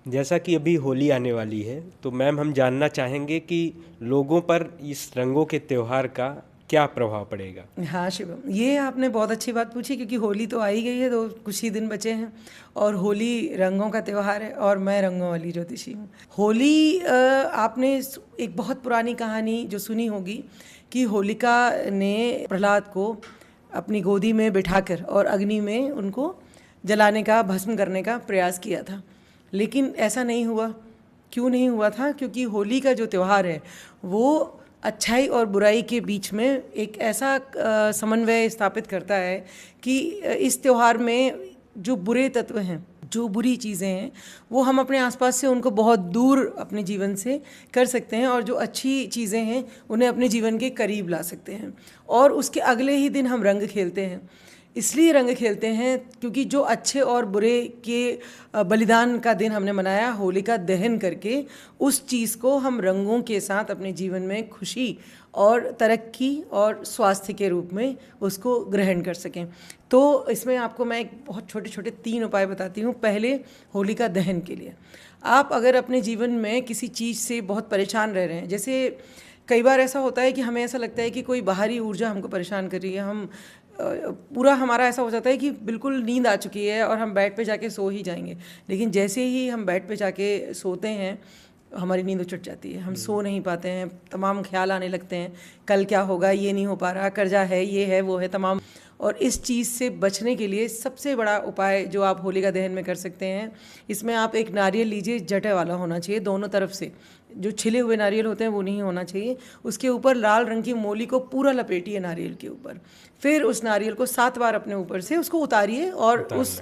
जैसा कि अभी होली आने वाली है, तो मैम हम जानना चाहेंगे कि लोगों पर इस रंगों के त्योहार का क्या प्रभाव पड़ेगा। हाँ शिवम, ये आपने बहुत अच्छी बात पूछी क्योंकि होली तो आ ही गई है, तो कुछ ही दिन बचे हैं और होली रंगों का त्यौहार है और मैं रंगों वाली ज्योतिषी हूँ। होली आपने एक बहुत पुरानी कहानी जो सुनी होगी कि होलिका ने प्रहलाद को अपनी गोदी में बिठाकर और अग्नि में उनको जलाने का, भस्म करने का प्रयास किया था, लेकिन ऐसा नहीं हुआ। क्यों नहीं हुआ था? क्योंकि होली का जो त्यौहार है वो अच्छाई और बुराई के बीच में एक ऐसा समन्वय स्थापित करता है कि इस त्यौहार में जो बुरे तत्व हैं, जो बुरी चीज़ें हैं, वो हम अपने आसपास से उनको बहुत दूर अपने जीवन से कर सकते हैं और जो अच्छी चीज़ें हैं उन्हें अपने जीवन के करीब ला सकते हैं। और उसके अगले ही दिन हम रंग खेलते हैं। इसलिए रंग खेलते हैं क्योंकि जो अच्छे और बुरे के बलिदान का दिन हमने मनाया होलिका दहन करके, उस चीज़ को हम रंगों के साथ अपने जीवन में खुशी और तरक्की और स्वास्थ्य के रूप में उसको ग्रहण कर सकें। तो इसमें आपको मैं एक बहुत छोटे छोटे 3 उपाय बताती हूँ। पहले, होलिका दहन के लिए आप अगर अपने जीवन में किसी चीज़ से बहुत परेशान रह रहे हैं, जैसे कई बार ऐसा होता है कि हमें ऐसा लगता है कि कोई बाहरी ऊर्जा हमको परेशान कर रही है, हम पूरा हमारा ऐसा हो जाता है कि बिल्कुल नींद आ चुकी है और हम बेड पे जाके सो ही जाएंगे, लेकिन जैसे ही हम बेड पे जाके सोते हैं हमारी नींद उचट जाती है, हम सो नहीं पाते हैं, तमाम ख्याल आने लगते हैं, कल क्या होगा, ये नहीं हो पा रहा, कर्जा है, ये है, वो है, तमाम। और इस चीज़ से बचने के लिए सबसे बड़ा उपाय जो आप होलिका दहन में कर सकते हैं, इसमें आप एक नारियल लीजिए, जटे वाला होना चाहिए दोनों तरफ से, जो छिले हुए नारियल होते हैं वो नहीं होना चाहिए। उसके ऊपर लाल रंग की मोली को पूरा लपेटिए नारियल के ऊपर, फिर उस नारियल को 7 बार अपने ऊपर से उसको उतारिए और उस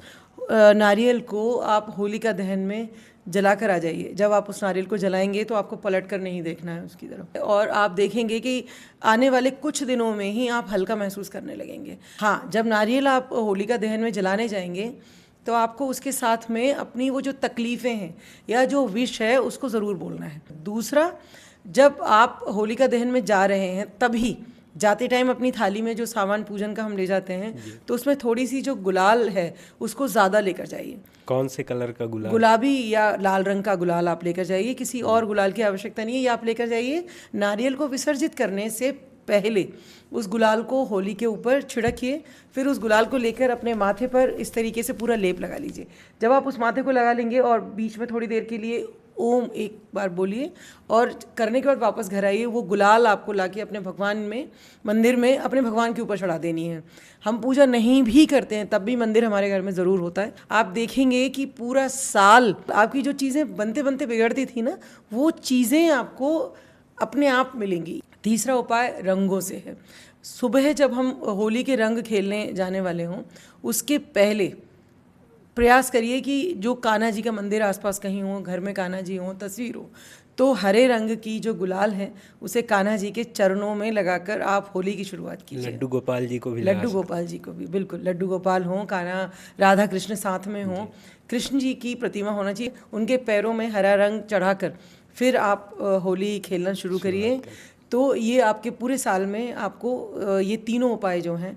नारियल को आप होलिका दहन में जला कर आ जाइए। जब आप उस नारियल को जलाएंगे तो आपको पलट कर नहीं देखना है उसकी तरफ, और आप देखेंगे कि आने वाले कुछ दिनों में ही आप हल्का महसूस करने लगेंगे। हाँ, जब नारियल आप होलिका दहन में जलाने जाएंगे तो आपको उसके साथ में अपनी वो जो तकलीफ़ें हैं या जो विश है उसको ज़रूर बोलना है। दूसरा, जब आप होलिका दहन में जा रहे हैं तभी जाते टाइम अपनी थाली में जो सामान पूजन का हम ले जाते हैं तो उसमें थोड़ी सी जो गुलाल है उसको ज़्यादा लेकर जाइए। कौन से कलर का गुलाल? गुलाबी या लाल रंग का गुलाल आप लेकर जाइए, किसी और गुलाल की आवश्यकता नहीं है, ये आप लेकर जाइए। नारियल को विसर्जित करने से पहले उस गुलाल को होली के ऊपर छिड़किए, फिर उस गुलाल को लेकर अपने माथे पर इस तरीके से पूरा लेप लगा लीजिए। जब आप उस माथे को लगा लेंगे और बीच में थोड़ी देर के लिए ओम एक बार बोलिए और करने के बाद वापस घर आइए, वो गुलाल आपको लाके अपने भगवान में, मंदिर में अपने भगवान के ऊपर चढ़ा देनी है। हम पूजा नहीं भी करते हैं तब भी मंदिर हमारे घर में ज़रूर होता है। आप देखेंगे कि पूरा साल आपकी जो चीज़ें बनते बनते बिगड़ती थी ना, वो चीज़ें आपको अपने आप मिलेंगी। तीसरा उपाय रंगों से है। सुबह जब हम होली के रंग खेलने जाने वाले हों उसके पहले प्रयास करिए कि जो कान्हा जी का मंदिर आसपास कहीं हो, घर में कान्हा जी हो, तस्वीर हो, तो हरे रंग की जो गुलाल है उसे कान्हा जी के चरणों में लगाकर आप होली की शुरुआत कीजिए। लड्डू गोपाल जी को भी लड्डू गोपाल जी को भी, बिल्कुल, लड्डू गोपाल हों, कान्हा राधा कृष्ण साथ में हों, कृष्ण जी की प्रतिमा होना चाहिए, उनके पैरों में हरा रंग चढ़ाकर फिर आप होली खेलना शुरू करिए। तो ये आपके पूरे साल में आपको ये तीनों उपाय जो हैं,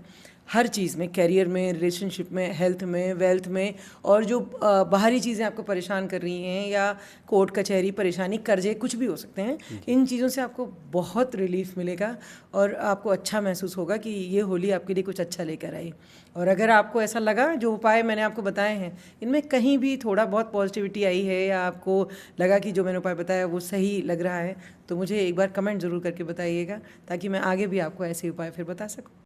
हर चीज़ में, कैरियर में, रिलेशनशिप में, हेल्थ में, वेल्थ में, और जो बाहरी चीज़ें आपको परेशान कर रही हैं या कोर्ट कचहरी परेशानी, कर्जे, कुछ भी हो सकते हैं, इन चीज़ों से आपको बहुत रिलीफ मिलेगा और आपको अच्छा महसूस होगा कि ये होली आपके लिए कुछ अच्छा लेकर आई। और अगर आपको ऐसा लगा जो उपाय मैंने आपको बताए हैं इनमें कहीं भी थोड़ा बहुत पॉजिटिविटी आई है या आपको लगा कि जो मैंने उपाय बताया वो सही लग रहा है, तो मुझे एक बार कमेंट ज़रूर करके बताइएगा ताकि मैं आगे भी आपको ऐसे उपाय फिर बता सकूँ।